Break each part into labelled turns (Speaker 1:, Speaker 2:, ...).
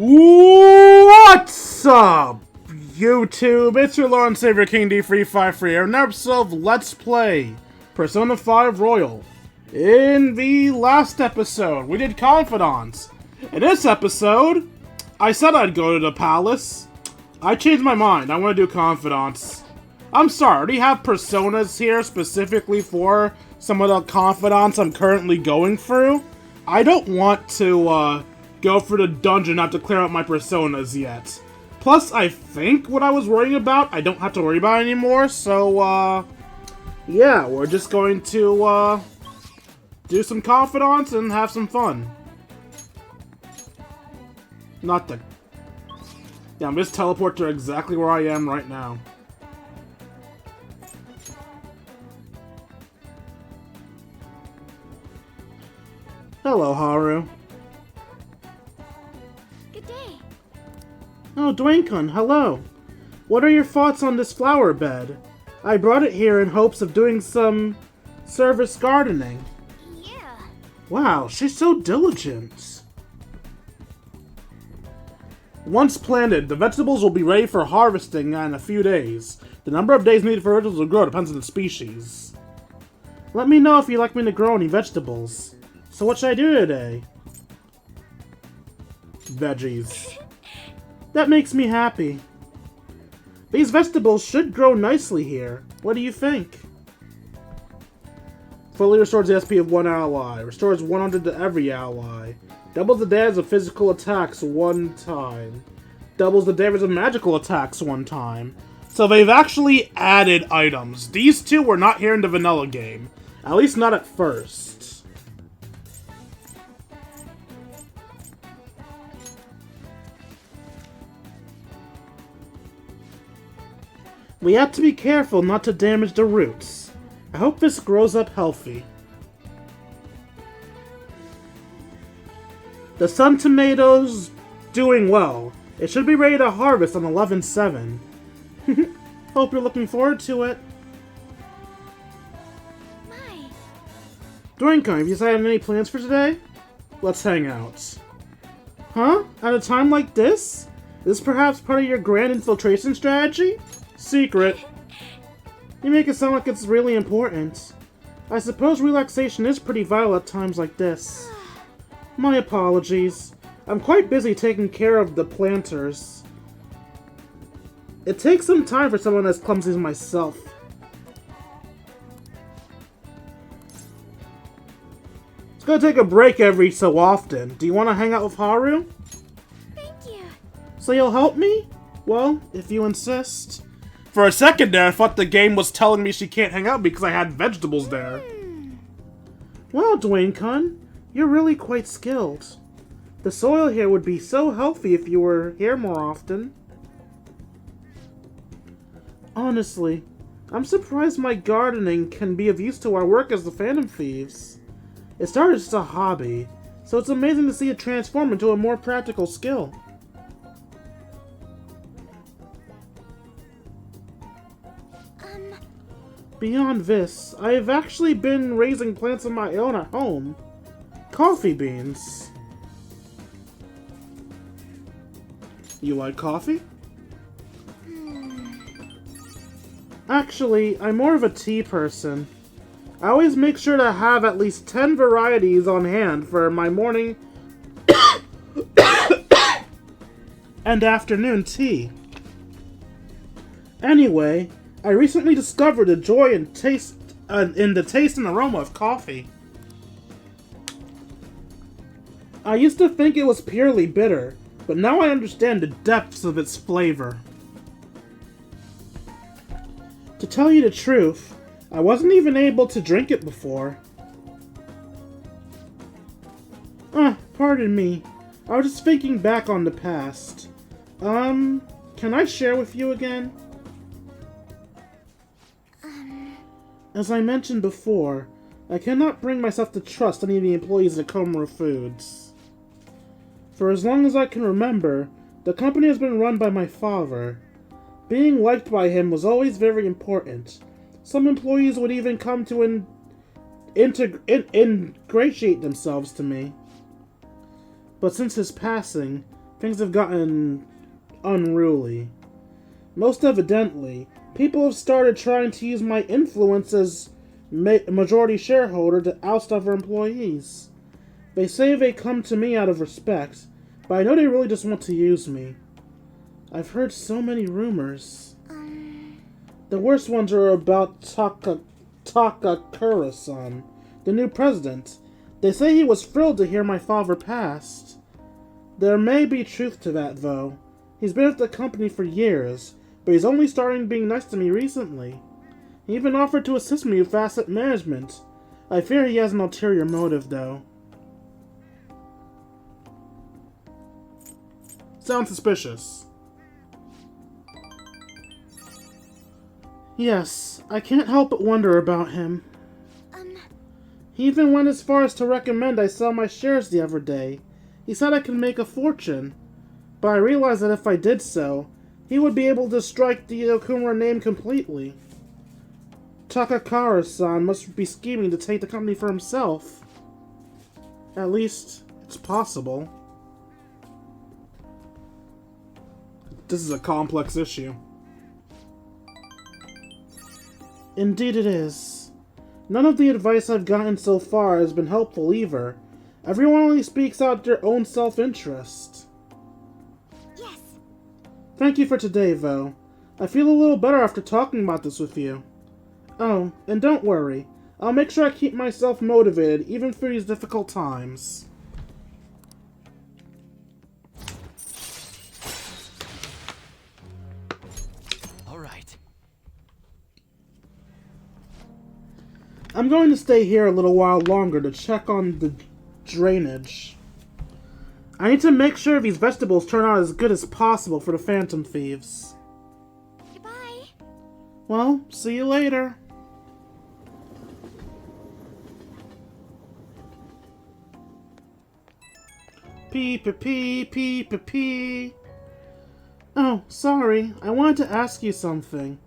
Speaker 1: What's up, YouTube? It's your Lord and Savior King D353, and another episode of Let's Play Persona 5 Royal. In the last episode, we did Confidants. In this episode, I said I'd go to the palace. I changed my mind. I want to do Confidants. I'm sorry, I already have personas here specifically for some of the Confidants I'm currently going through. I don't want to, go for the dungeon, not to clear out my personas yet. Plus, I think what I was worrying about, I don't have to worry about anymore, so, yeah, we're just going to, do some Confidants and have some fun. Not the... Yeah, I'm just teleport to exactly where I am right now. Hello, Haru.
Speaker 2: Good day.
Speaker 1: Oh, Dwayne-kun, hello. What are your thoughts on this flower bed? I brought it here in hopes of doing some service gardening.
Speaker 2: Yeah.
Speaker 1: Wow, she's so diligent. Once planted, the vegetables will be ready for harvesting in a few days. The number of days needed for vegetables to grow depends on the species. Let me know if you'd like me to grow any vegetables. So what should I do today? Veggies. That makes me happy. These vegetables should grow nicely here. What do you think? Fully restores the SP of one ally. Restores 100 to every ally. Doubles the damage of physical attacks one time. Doubles the damage of magical attacks one time. So they've actually added items. These two were not here in the vanilla game. At least not at first. We have to be careful not to damage the roots. I hope this grows up healthy. The sun tomato's doing well. It should be ready to harvest on 11/7. Hope you're looking forward to it.
Speaker 2: My.
Speaker 1: Dwayne-kun, have you decided any plans for today? Let's hang out. Huh? At a time like this? Is this perhaps part of your grand infiltration strategy? Secret. You make it sound like it's really important. I suppose relaxation is pretty vital at times like this. My apologies. I'm quite busy taking care of the planters. It takes some time for someone as clumsy as myself. It's gonna take a break every so often. Do you want to hang out with Haru?
Speaker 2: Thank you.
Speaker 1: So you'll help me? Well, if you insist. For a second there, I thought the game was telling me she can't hang out because I had vegetables there. Well, Dwayne-kun, you're really quite skilled. The soil here would be so healthy if you were here more often. Honestly, I'm surprised my gardening can be of use to our work as the Phantom Thieves. It started as a hobby, so it's amazing to see it transform into a more practical skill. Beyond this, I have actually been raising plants of my own at home. Coffee beans. You like coffee? Actually, I'm more of a tea person. I always make sure to have at least 10 varieties on hand for my morning and afternoon tea. Anyway, I recently discovered the joy and taste in the taste and aroma of coffee. I used to think it was purely bitter, but now I understand the depths of its flavor. To tell you the truth, I wasn't even able to drink it before. Pardon me. I was just thinking back on the past. Can I share with you again? As I mentioned before, I cannot bring myself to trust any of the employees at Komura Foods. For as long as I can remember, the company has been run by my father. Being liked by him was always very important. Some employees would even come to ingratiate themselves to me. But since his passing, things have gotten unruly. Most evidently, people have started trying to use my influence as majority shareholder to oust other employees. They say they come to me out of respect, but I know they really just want to use me. I've heard so many rumors. The worst ones are about Takakura-san, the new president. They say he was thrilled to hear my father passed. There may be truth to that, though. He's been with the company for years, but he's only starting being nice to me recently. He even offered to assist me with asset management. I fear he has an ulterior motive, though. Sounds suspicious. Yes, I can't help but wonder about him. He even went as far as to recommend I sell my shares the other day. He said I could make a fortune, but I realized that if I did so, he would be able to strike the Okumura name completely. Takakura-san must be scheming to take the company for himself. At least, it's possible. This is a complex issue. Indeed it is. None of the advice I've gotten so far has been helpful either. Everyone only speaks out their own self-interest.
Speaker 2: Yes.
Speaker 1: Thank you for today, though. I feel a little better after talking about this with you. Oh, and don't worry. I'll make sure I keep myself motivated even through these difficult times. I'm going to stay here a little while longer to check on the drainage. I need to make sure these vegetables turn out as good as possible for the Phantom Thieves.
Speaker 2: Goodbye.
Speaker 1: Well, see you later. Pee. Oh, sorry. I wanted to ask you something.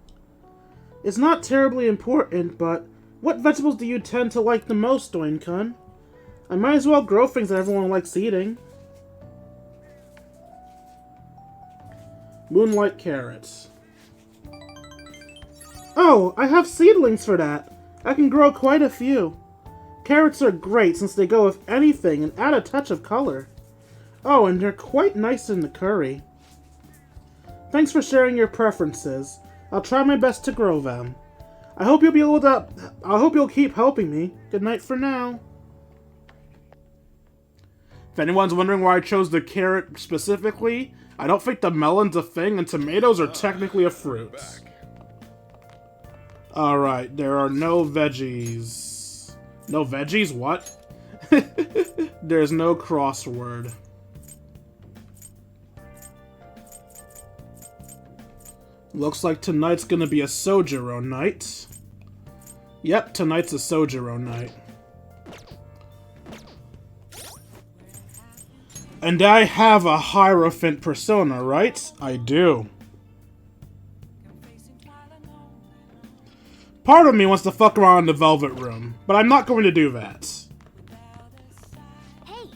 Speaker 1: It's not terribly important, but what vegetables do you tend to like the most, Doin-kun? I might as well grow things that everyone likes eating. Moonlight carrots. Oh, I have seedlings for that. I can grow quite a few. Carrots are great since they go with anything and add a touch of color. Oh, and they're quite nice in the curry. Thanks for sharing your preferences. I'll try my best to grow them. I hope you'll keep helping me. Good night for now. If anyone's wondering why I chose the carrot specifically, I don't think the melon's a thing and tomatoes are technically a fruit. Alright, there are no veggies. No veggies? What? There's no crossword. Looks like tonight's gonna be a Sojiro night. Yep, tonight's a Sojiro night. And I have a Hierophant persona, right? I do. Part of me wants to fuck around in the Velvet Room, but I'm not going to do that.
Speaker 2: Hey.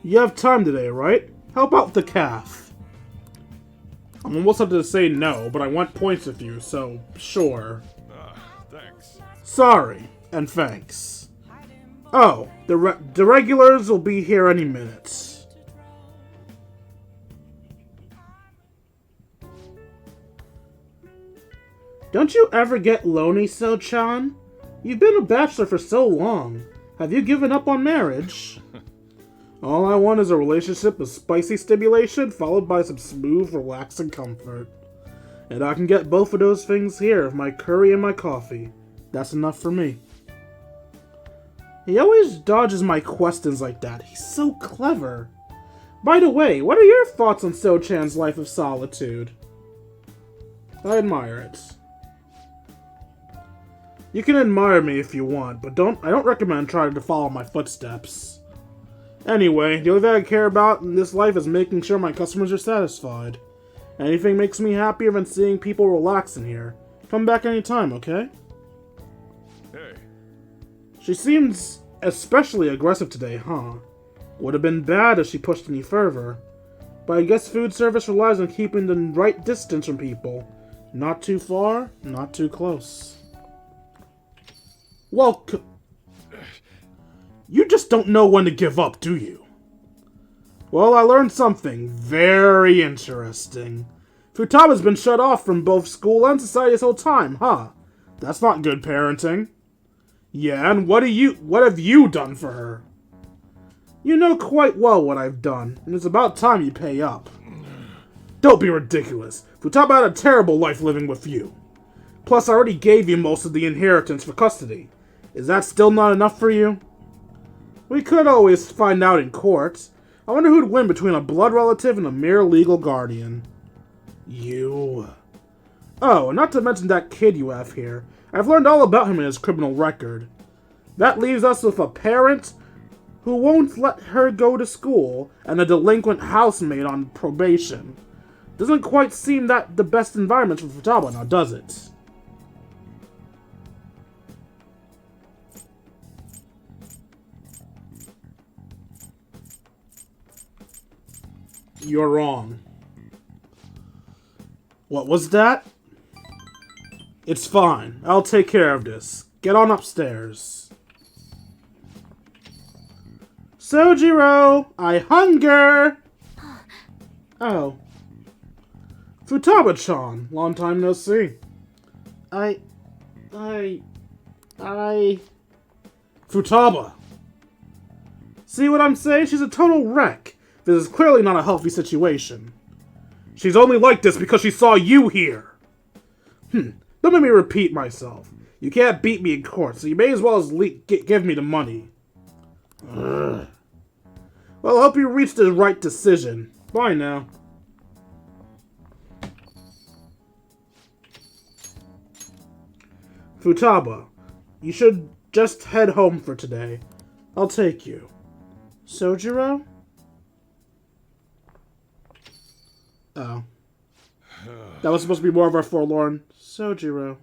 Speaker 1: You have time today, right? Help out the calf. I'm almost tempted to say no, but I want points with you, so sure.
Speaker 3: Thanks.
Speaker 1: Sorry, and thanks. Oh, the regulars will be here any minute. Don't you ever get lonely, So-chan? You've been a bachelor for so long. Have you given up on marriage? All I want is a relationship with spicy stimulation followed by some smooth, relaxing comfort. And I can get both of those things here with my curry and my coffee. That's enough for me. He always dodges my questions like that. He's so clever. By the way, what are your thoughts on So-chan's life of solitude? I admire it. You can admire me if you want, but I don't recommend trying to follow my footsteps. Anyway, the only thing I care about in this life is making sure my customers are satisfied. Anything makes me happier than seeing people relax in here. Come back anytime, okay?
Speaker 3: Hey.
Speaker 1: She seems especially aggressive today, huh? Would have been bad if she pushed any further. But I guess food service relies on keeping the right distance from people. Not too far, not too close. Well, you just don't know when to give up, do you? Well, I learned something very interesting. Futaba's been shut off from both school and society this whole time, huh? That's not good parenting. Yeah, and what have you done for her? You know quite well what I've done, and it's about time you pay up. Don't be ridiculous. Futaba had a terrible life living with you. Plus, I already gave you most of the inheritance for custody. Is that still not enough for you? We could always find out in court. I wonder who'd win between a blood relative and a mere legal guardian. You. Oh, and not to mention that kid you have here. I've learned all about him and his criminal record. That leaves us with a parent who won't let her go to school and a delinquent housemaid on probation. Doesn't quite seem that the best environment for Futaba now, does it? You're wrong. What was that? It's fine. I'll take care of this. Get on upstairs. Sojiro, I hunger! Oh. Futaba-chan, long time no see. Futaba. See what I'm saying? She's a total wreck. This is clearly not a healthy situation. She's only like this because she saw you here. Don't make me repeat myself. You can't beat me in court, so you may as well give me the money. Ugh. Well, I hope you reach the right decision. Bye now. Futaba, you should just head home for today. I'll take you. Sojiro? Oh. That was supposed to be more of our forlorn Sojiro.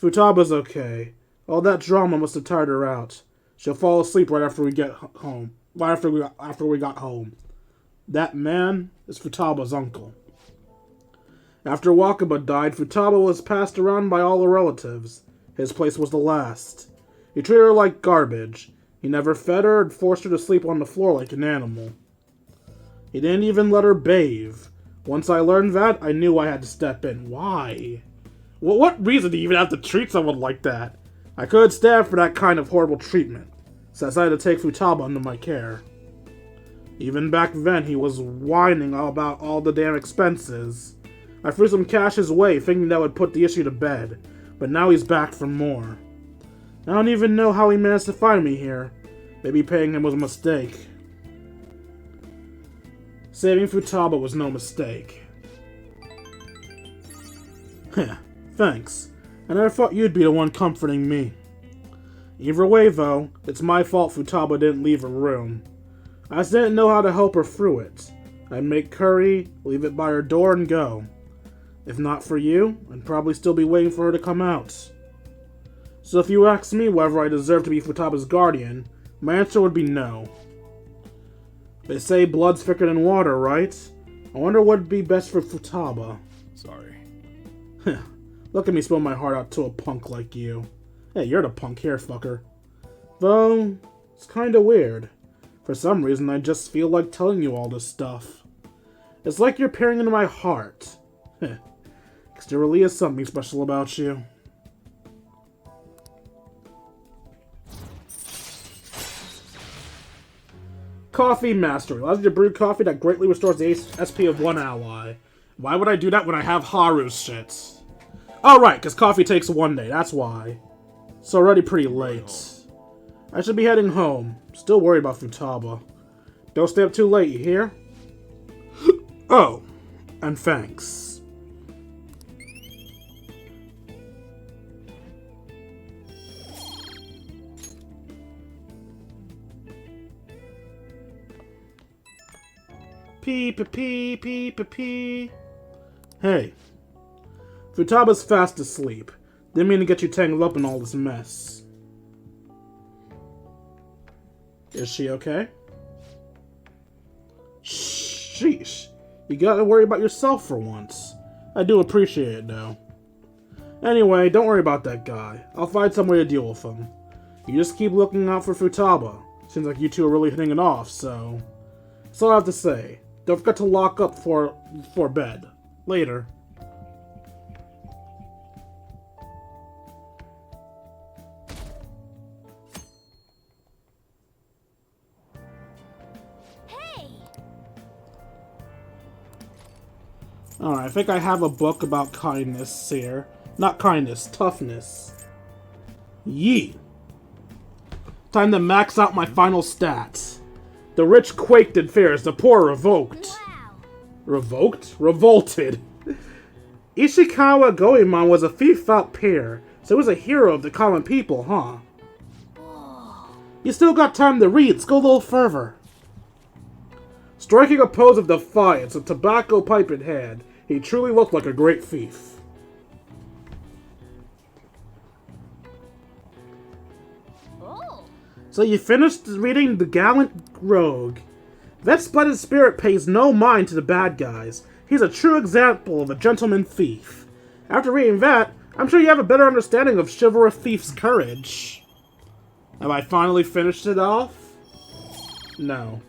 Speaker 1: Futaba's okay. All that drama must have tired her out. She'll fall asleep right after we get home. Right after we got home. That man is Futaba's uncle. After Wakaba died, Futaba was passed around by all her relatives. His place was the last. He treated her like garbage. He never fed her and forced her to sleep on the floor like an animal. He didn't even let her bathe. Once I learned that, I knew I had to step in. Why? Well, what reason do you even have to treat someone like that? I couldn't stand for that kind of horrible treatment, so I decided to take Futaba under my care. Even back then, he was whining about all the damn expenses. I threw some cash his way, thinking that would put the issue to bed, but now he's back for more. I don't even know how he managed to find me here. Maybe paying him was a mistake. Saving Futaba was no mistake. Heh, thanks. I never thought you'd be the one comforting me. Either way, though, it's my fault Futaba didn't leave her room. I just didn't know how to help her through it. I'd make curry, leave it by her door, and go. If not for you, I'd probably still be waiting for her to come out. So if you ask me whether I deserve to be Futaba's guardian, my answer would be no. They say blood's thicker than water, right? I wonder what would be best for Futaba.
Speaker 3: Sorry.
Speaker 1: Look at me spill my heart out to a punk like you. Hey, you're the punk here, fucker. Though, it's kinda weird. For some reason, I just feel like telling you all this stuff. It's like you're peering into my heart. Because there really is something special about you. Coffee Mastery. Allows you to brew coffee that greatly restores the SP of one ally. Why would I do that when I have Haru's shit? Oh, right, because coffee takes 1 day. That's why. It's already pretty late. I should be heading home. Still worried about Futaba. Don't stay up too late, you hear? Oh, and thanks. Pee. Hey. Futaba's fast asleep. Didn't mean to get you tangled up in all this mess. Is she okay? Sheesh. You gotta worry about yourself for once. I do appreciate it, though. Anyway, don't worry about that guy. I'll find some way to deal with him. You just keep looking out for Futaba. Seems like you two are really hitting it off, so... That's all I have to say. Don't forget to lock up for bed. Later.
Speaker 2: Hey!
Speaker 1: Alright, I think I have a book about kindness here. Not kindness, toughness. Yee! Time to max out my final stats. The rich quaked in fear as the poor revoked.
Speaker 2: Wow!
Speaker 1: Revoked? Revolted. Ishikawa Goemon was a thief out peer, so he was a hero of the common people, huh?
Speaker 2: Whoa.
Speaker 1: You still got time to read, let's go a little further. Striking a pose of defiance, a tobacco pipe in hand, he truly looked like a great thief.
Speaker 2: Oh!
Speaker 1: So you finished reading The Gallant Rogue. That splendid spirit pays no mind to the bad guys. He's a true example of a gentleman thief. After reading that, I'm sure you have a better understanding of chivalrous thief's courage. Have I finally finished it off? No.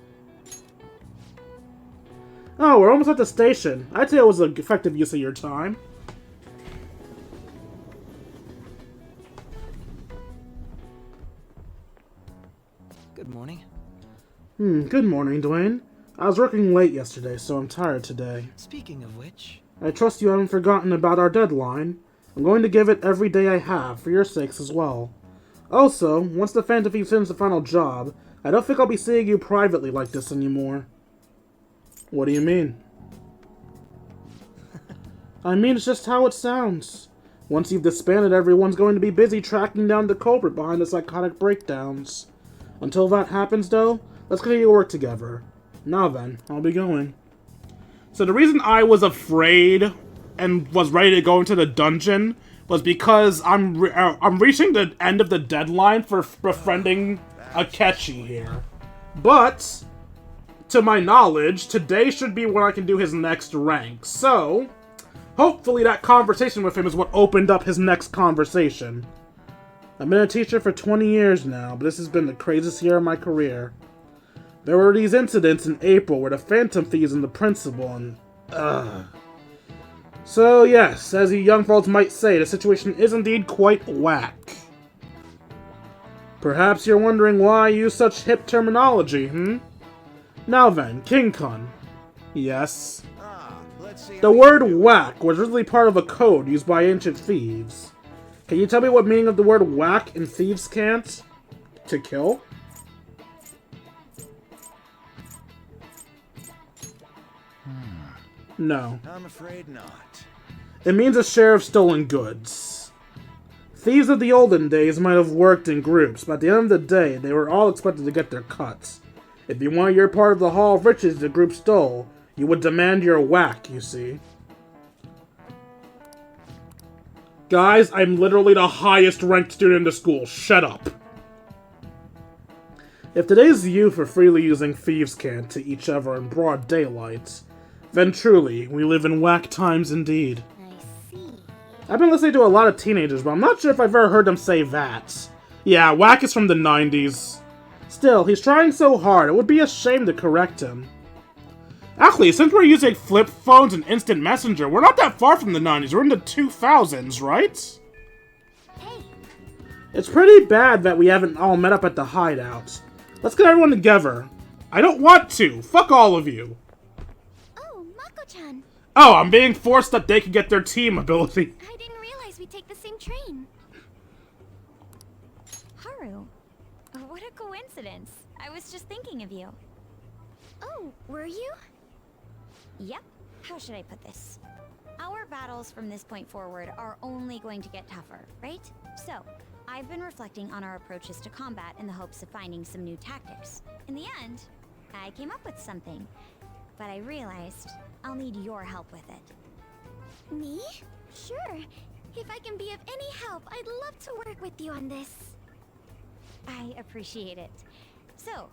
Speaker 1: Oh, we're almost at the station. I'd say it was an effective use of your time.
Speaker 3: Good morning.
Speaker 1: Good morning, Dwayne. I was working late yesterday, so I'm tired today.
Speaker 3: Speaking of which,
Speaker 1: I trust you haven't forgotten about our deadline. I'm going to give it every day I have, for your sakes as well. Also, once the Phantom Thief sends the final job, I don't think I'll be seeing you privately like this anymore. What do you mean? I mean, it's just how it sounds. Once you've disbanded, everyone's going to be busy tracking down the culprit behind the psychotic breakdowns. Until that happens, though, let's continue to work together. Now then, I'll be going. So the reason I was afraid and was ready to go into the dungeon was because I'm reaching the end of the deadline for befriending Akechi here. But, to my knowledge, today should be when I can do his next rank. So, hopefully that conversation with him is what opened up his next conversation. I've been a teacher for 20 years now, but this has been the craziest year of my career. There were these incidents in April where the Phantom Thieves and the principal and... So yes, as you young folks might say, the situation is indeed quite whack. Perhaps you're wondering why I use such hip terminology, Now then, King Kun. Yes. The word whack was originally part of a code used by ancient thieves. Can you tell me what meaning of the word whack in Thieves' Cant? To kill? No.
Speaker 4: I'm afraid not.
Speaker 1: It means a share of stolen goods. Thieves of the olden days might have worked in groups, but at the end of the day, they were all expected to get their cuts. If you wanted your part of the haul of riches the group stole, you would demand your whack, you see. Guys, I'm literally the highest ranked student in the school. Shut up. If today's youth are freely using Thieves' Cant to each other in broad daylight, then truly, we live in whack times indeed.
Speaker 2: I see.
Speaker 1: I've been listening to a lot of teenagers, but I'm not sure if I've ever heard them say that. Yeah, whack is from the 90s. Still, he's trying so hard, it would be a shame to correct him. Actually, since we're using flip phones and instant messenger, we're not that far from the 90s, we're in the 2000s, right?
Speaker 2: Hey!
Speaker 1: It's pretty bad that we haven't all met up at the hideout. Let's get everyone together. I don't want to, fuck all of you.
Speaker 2: Oh, Mako-chan.
Speaker 1: Oh, I'm being forced that they can get their team ability.
Speaker 2: I didn't realize we'd take the same train. Haru, what a coincidence. I was just thinking of you. Oh, were you? Yep. How should I put this? Our battles from this point forward are only going to get tougher, right? So, I've been reflecting on our approaches to combat in the hopes of finding some new tactics. In the end, I came up with something. But I realized I'll need your help with it. Me? Sure. If I can be of any help, I'd love to work with you on this. I appreciate it. So,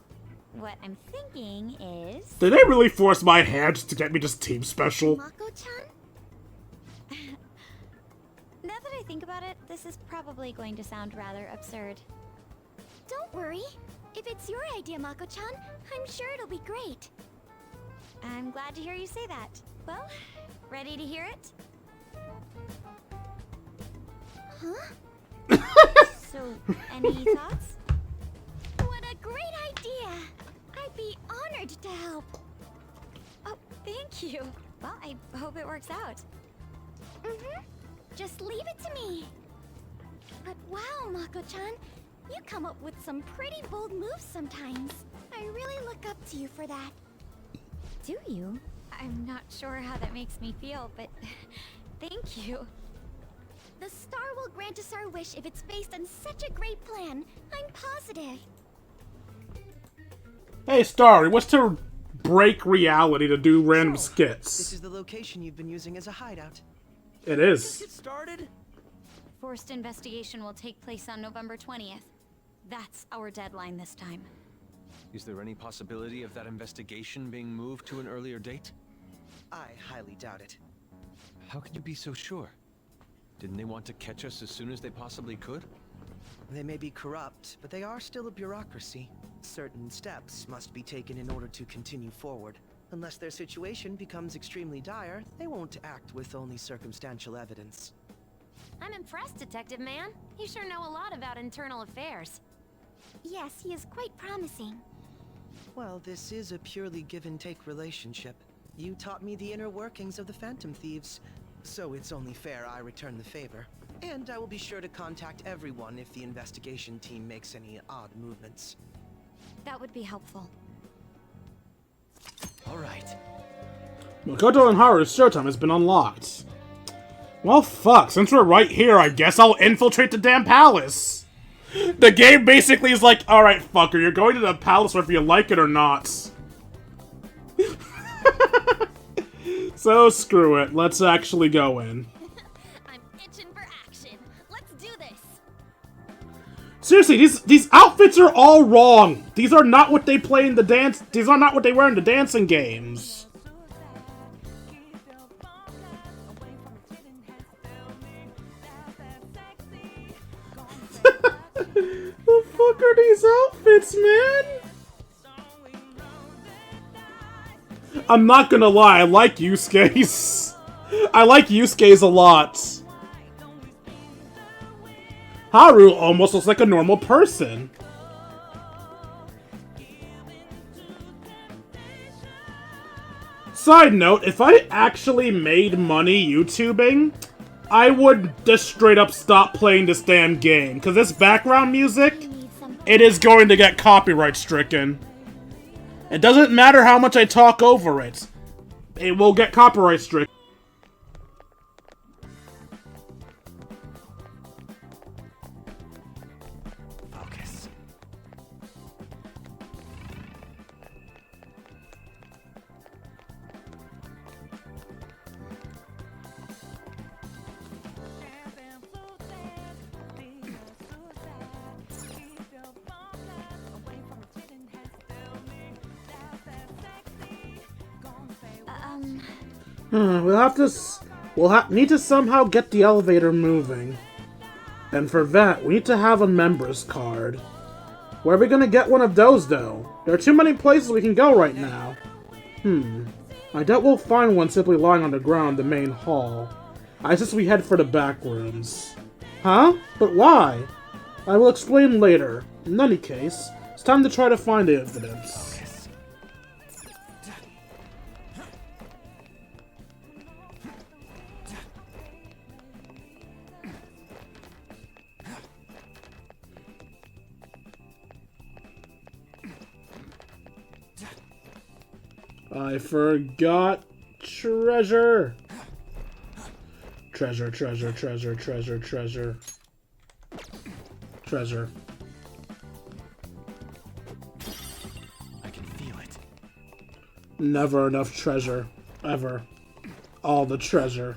Speaker 2: what I'm thinking is...
Speaker 1: Did they really force my hand to get me just team special?
Speaker 2: Mako-chan? Now that I think about it, this is probably going to sound rather absurd.
Speaker 4: Don't worry. If it's your idea, Mako-chan, I'm sure it'll be great.
Speaker 2: I'm glad to hear you say that. Well, ready to hear it?
Speaker 4: Huh?
Speaker 2: So, any thoughts?
Speaker 4: What a great idea! I'd be honored to help.
Speaker 2: Oh, thank you. Well, I hope it works out.
Speaker 4: Just leave it to me. But wow, Mako-chan, you come up with some pretty bold moves sometimes. I really look up to you for that.
Speaker 2: Do you? I'm not sure how that makes me feel, but thank you.
Speaker 4: The star will grant us our wish if it's based on such a great plan. I'm positive.
Speaker 1: Hey, Starry, what's to break reality to do random skits?
Speaker 3: This is the location you've been using as a hideout.
Speaker 1: It
Speaker 3: Let's
Speaker 1: is.
Speaker 3: get started.
Speaker 2: Forced investigation will take place on November 20th. That's our deadline this time.
Speaker 5: Is there any possibility of that investigation being moved to an earlier date?
Speaker 3: I highly doubt it.
Speaker 5: How can you be so sure? Didn't they want to catch us as soon as they possibly could?
Speaker 3: They may be corrupt, but they are still a bureaucracy. Certain steps must be taken in order to continue forward. Unless their situation becomes extremely dire, they won't act with only circumstantial evidence.
Speaker 6: I'm impressed, Detective Man. You sure know a lot about internal affairs.
Speaker 4: Yes, he is quite promising.
Speaker 3: Well, this is a purely give-and-take relationship. You taught me the inner workings of the Phantom Thieves, so it's only fair I return the favor. And I will be sure to contact everyone if the investigation team makes any odd movements.
Speaker 2: That would be helpful.
Speaker 5: All right.
Speaker 1: Makoto and Haru's showtime has been unlocked. Well, fuck. Since we're right here, I guess I'll infiltrate the damn palace. The game basically is like, alright, fucker, you're going to the palace whether you like it or not. So, screw it. Let's actually go in.
Speaker 6: I'm itching for action. Let's do this.
Speaker 1: Seriously, these outfits are all wrong. These are not what they play in the dance. These are not what they wear in the dancing games. The fuck are these outfits, man? I'm not gonna lie, I like Yusuke's. I like Yusuke's a lot. Haru almost looks like a normal person. Side note, if I actually made money YouTubing, I would just straight up stop playing this damn game. Because this background music, it is going to get copyright stricken. It doesn't matter how much I talk over it. It will get copyright stricken.
Speaker 3: Focus.
Speaker 1: We'll need to somehow get the elevator moving. And for that, we need to have a member's card. Where are we gonna get one of those, though? There are too many places we can go right now. I doubt we'll find one simply lying on the ground in the main hall. I suggest we head for the back rooms. Huh? But why? I will explain later. In any case, it's time to try to find the evidence. I forgot treasure. Treasure, treasure, treasure, treasure, treasure. Treasure.
Speaker 5: I can feel it.
Speaker 1: Never enough treasure. Ever. All the treasure.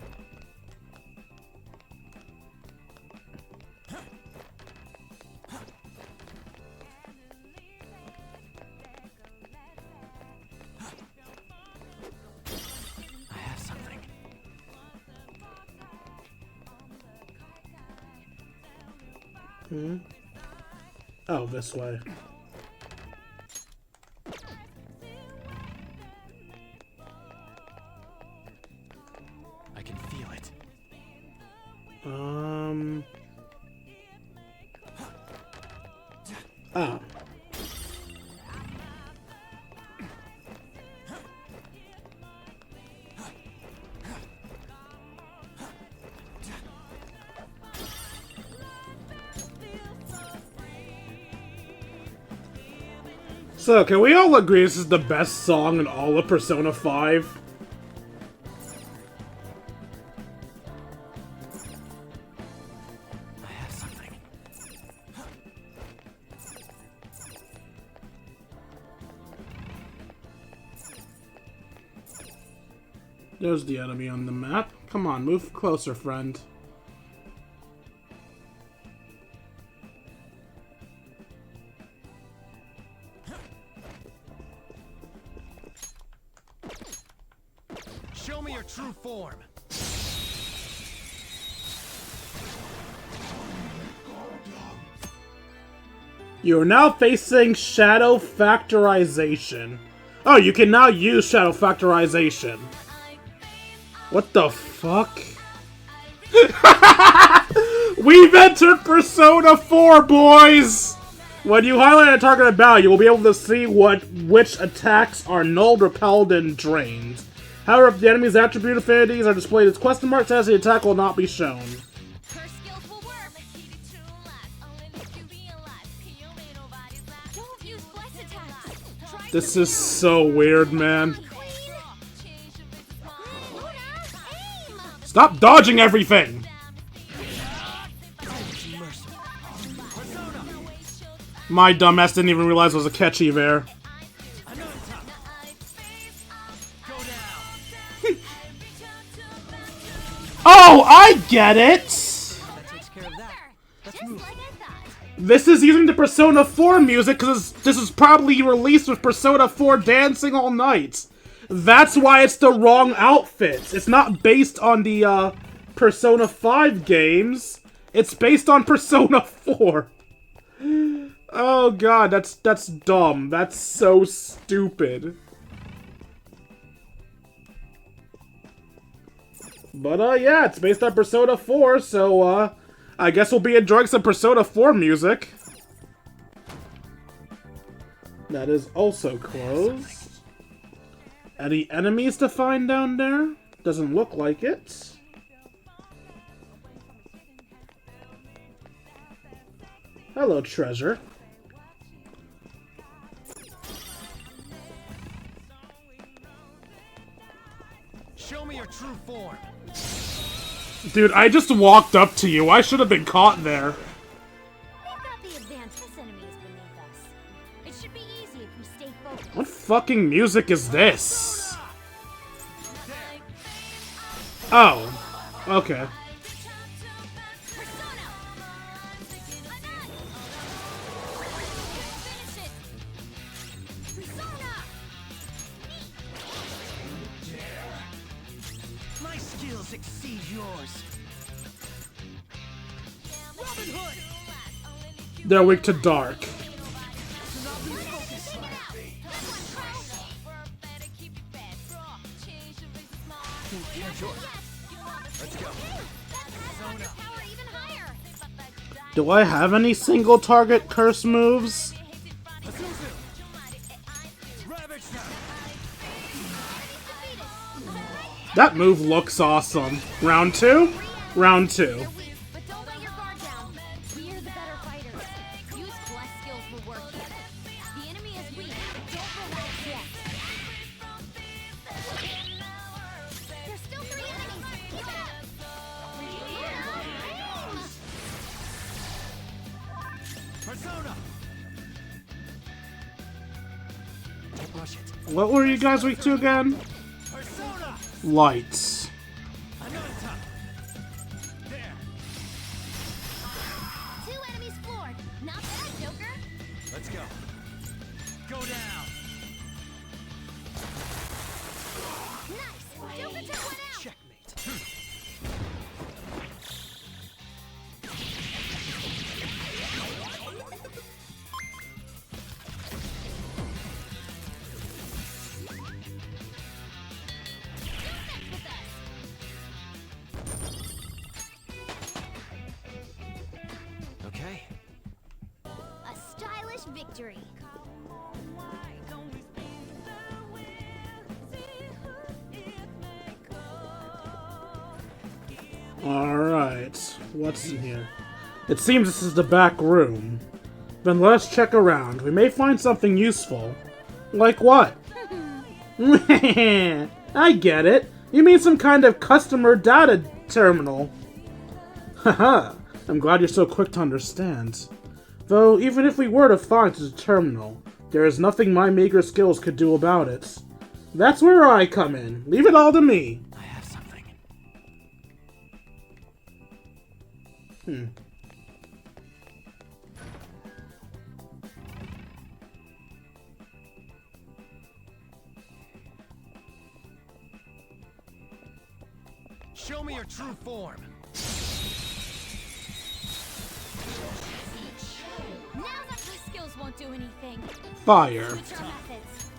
Speaker 1: Oh, this way.
Speaker 5: I can feel it.
Speaker 1: Oh. So, can we all agree this is the best song in all of Persona 5?
Speaker 5: I have something.
Speaker 1: There's the enemy on the map. Come on, move closer, friend.
Speaker 5: Show me your true form.
Speaker 1: You are now facing Shadow Factorization. Oh, you can now use Shadow Factorization. What the fuck? We've entered Persona 4, boys! When you highlight a target of battle, you will be able to see which attacks are null, repelled, and drained. However, if the enemy's attribute affinities are displayed as question marks, as the attack will not be shown.
Speaker 6: Her skills will work. Don't use bless attacks. Try
Speaker 1: This is so weird, man. Stop dodging everything! My dumbass didn't even realize it was a catchy there. Oh, I get it!
Speaker 3: That takes care of that. Let's move.
Speaker 1: This is using the Persona 4 music because this is probably released with Persona 4 Dancing All Night. That's why it's the wrong outfit. It's not based on the Persona 5 games. It's based on Persona 4. Oh god, that's dumb. That's so stupid. But yeah, it's based on Persona 4, so I guess we'll be enjoying some Persona 4 music. That is also closed. Any enemies to find down there? Doesn't look like it. Hello, treasure.
Speaker 5: Show me your true form.
Speaker 1: Dude, I just walked up to you. I should have been caught there.
Speaker 6: We've got the advance. This enemy is beneath us. It should be easy if we stay focused.
Speaker 1: What fucking music is this? Oh. Okay.
Speaker 3: My skills exceed yours. Robin Hood!
Speaker 1: They're weak to dark.
Speaker 5: Let's go.
Speaker 1: Do I have any single target curse moves? That move looks awesome. Round 2? Round 2.
Speaker 6: But don't let your guard down. We're the better fighters. Use bless skills will work here. The enemy is weak. Don't relax yet. There's still 3 enemies.
Speaker 5: Persona. Don't rush it.
Speaker 1: What were you guys weak to again?
Speaker 5: Persona.
Speaker 1: Lights.
Speaker 5: Another time. There.
Speaker 6: 2 enemies floored. Not bad, Joker.
Speaker 5: Let's go. Go down.
Speaker 6: Nice. Joker took one out.
Speaker 3: Checkmate.
Speaker 2: victory.
Speaker 1: Alright, what's in here? It seems this is the back room. Then let us check around. We may find something useful. Like what? I get it. You mean some kind of customer data terminal. Haha, I'm glad you're so quick to understand. Though, even if we were to find the terminal, there is nothing my meager skills could do about it. That's where I come in. Leave it all to me.
Speaker 5: I have something. Show me your true form.
Speaker 6: Now that my skills won't do anything.
Speaker 1: Fire.
Speaker 6: Switch our methods.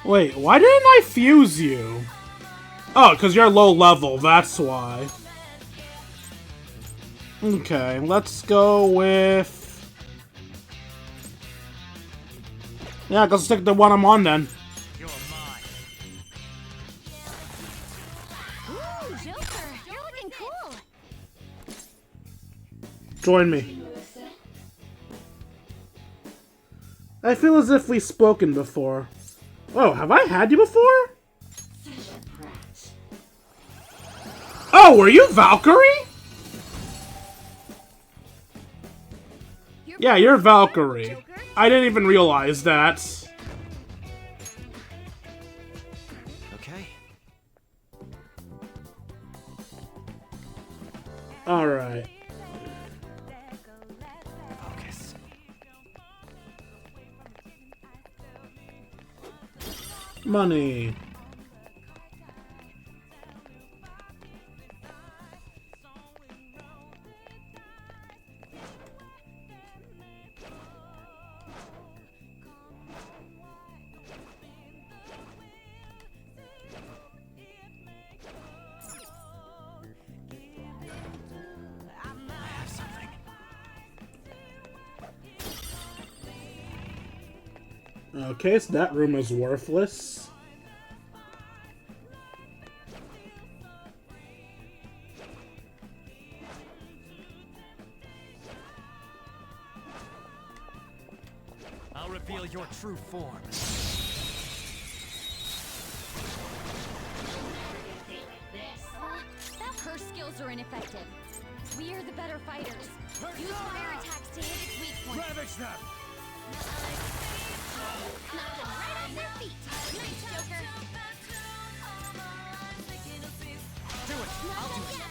Speaker 1: Wait, why didn't I fuse you? Oh, because you're low level, that's why. Okay, let's go with... Yeah, let's stick to the one I'm on then.
Speaker 5: You're mine.
Speaker 6: Ooh, Joker, you're looking cool.
Speaker 1: Join me. I feel as if we've spoken before. Oh, have I had you before? Oh, were you Valkyrie? Yeah, you're Valkyrie. I didn't even realize that.
Speaker 5: Okay.
Speaker 1: Alright.
Speaker 5: Focus.
Speaker 1: Money.
Speaker 5: I have something.
Speaker 1: Okay, so that room is worthless.
Speaker 5: I'll reveal your true form.
Speaker 6: That her skills are ineffective. We are the better fighters. Use fire attacks to hit its weak point.
Speaker 5: Ravage them!
Speaker 6: Knock them right off their feet. Nice, Joker.
Speaker 5: Do it! I'll do it!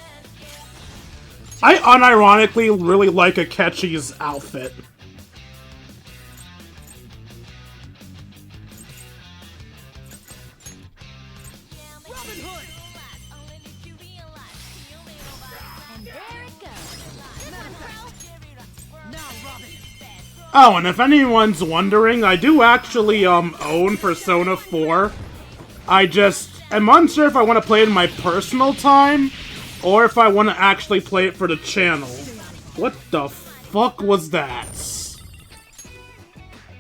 Speaker 1: I unironically really like Akechi's outfit.
Speaker 5: Robin Hood!
Speaker 6: And there it goes.
Speaker 5: Now, Robin!
Speaker 1: Oh, and if anyone's wondering, I do actually, own Persona 4. I just am unsure if I want to play it in my personal time, or if I want to actually play it for the channel. What the fuck was that?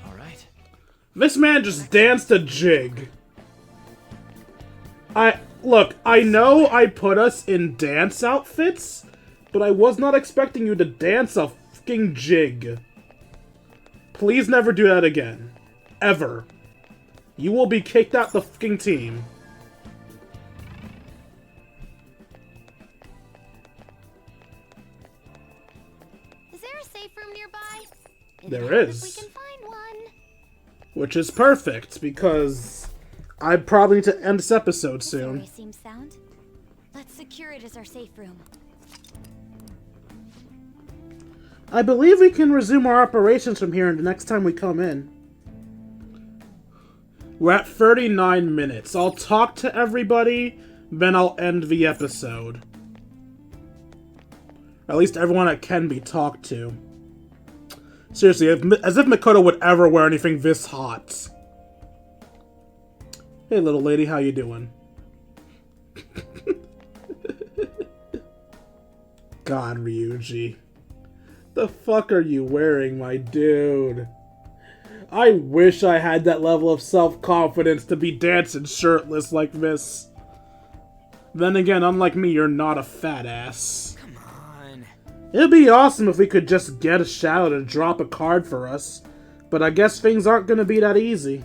Speaker 5: Alright.
Speaker 1: This man just danced a jig. Look, I know I put us in dance outfits, but I was not expecting you to dance a fucking jig. Please never do that again. Ever. You will be kicked out the fucking team.
Speaker 4: Is there a safe room nearby?
Speaker 1: There
Speaker 4: If
Speaker 1: is.
Speaker 4: we can find one.
Speaker 1: Which is perfect, because I probably need to end this episode
Speaker 2: This
Speaker 1: soon.
Speaker 2: area seems sound. Let's secure it as our safe room.
Speaker 1: I believe we can resume our operations from here the next time we come in. We're at 39 minutes. I'll talk to everybody, then I'll end the episode. At least everyone that can be talked to. Seriously, as if Makoto would ever wear anything this hot. Hey little lady, how you doing? god, Ryuji. The fuck are you wearing, my dude? I wish I had that level of self-confidence to be dancing shirtless like this. Then again, unlike me, you're not a fat ass.
Speaker 5: Come on.
Speaker 1: It'd be awesome if we could just get a shadow to drop a card for us, but I guess things aren't gonna be that easy.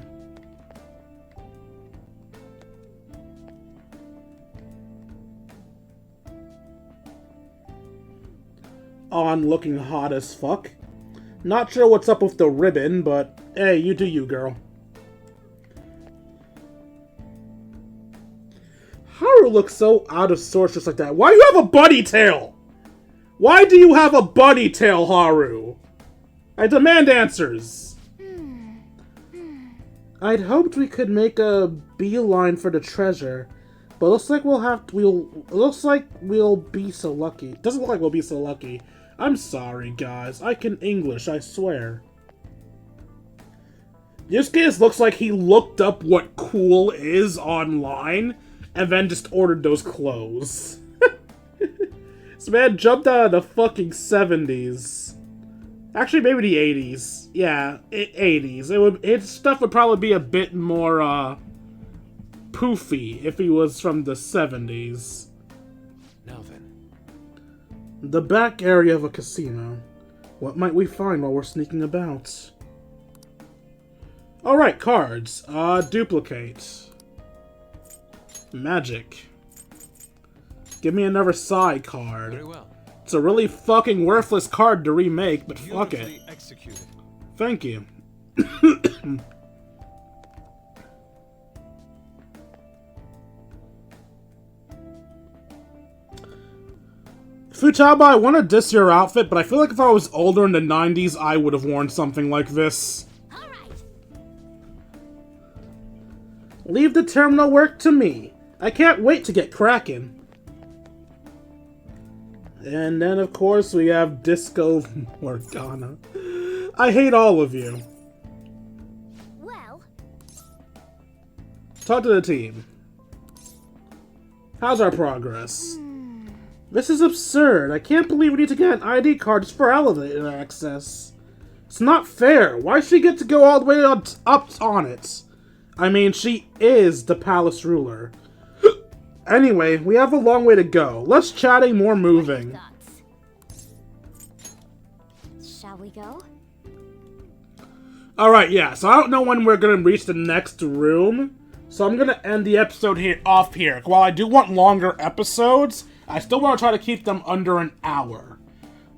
Speaker 1: On looking hot as fuck. Not sure what's up with the ribbon, but hey, you do you, girl. Haru looks so out of sorts just like that. Why do you have a bunny tail? Why do you have a bunny tail, Haru? I demand answers. I'd hoped we could make a beeline for the treasure, but looks like we'll be so lucky. Doesn't look like we'll be so lucky. I'm sorry, guys. I can English, I swear. This case looks like he looked up what cool is online and then just ordered those clothes. This man jumped out of the fucking 70s. Actually, maybe the 80s. Yeah, 80s. His stuff would probably be a bit more, poofy if he was from the 70s.
Speaker 5: Now then.
Speaker 1: The back area of a casino. What might we find while we're sneaking about? Alright, cards. Duplicate. Magic. Give me another side card.
Speaker 5: Very well.
Speaker 1: It's a really fucking worthless card to remake, but fuck it.
Speaker 5: Beautifully executed.
Speaker 1: Thank you. Futaba, I want to diss your outfit, but I feel like if I was older in the 90s, I would have worn something like this.
Speaker 6: Alright.
Speaker 1: Leave the terminal work to me. I can't wait to get cracking. And then, of course, we have Disco Morgana. I hate all of you.
Speaker 6: Well,
Speaker 1: Talk to the team. How's our progress? This is absurd. I can't believe we need to get an ID card just for elevator access. It's not fair. Why should she get to go all the way up on it? I mean, she is the palace ruler. Anyway, we have a long way to go. Less chatting, more moving.
Speaker 6: shall we go?
Speaker 1: Alright, yeah, so I don't know when we're gonna reach the next room, so I'm gonna end the episode off here. While I do want longer episodes, I still want to try to keep them under an hour.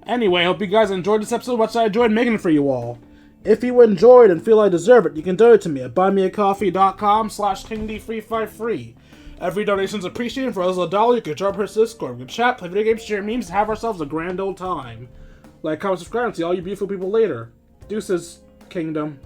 Speaker 1: Anyway, I hope you guys enjoyed this episode, much I enjoyed making it for you all. If you enjoyed and feel I deserve it, you can donate to me at buymeacoffee.com/KingD353. Every donation is appreciated. For as $1, you can join our Discord, we can chat, play video games, share memes, and have ourselves a grand old time. Like, comment, subscribe, and see all you beautiful people later. Deuces, Kingdom.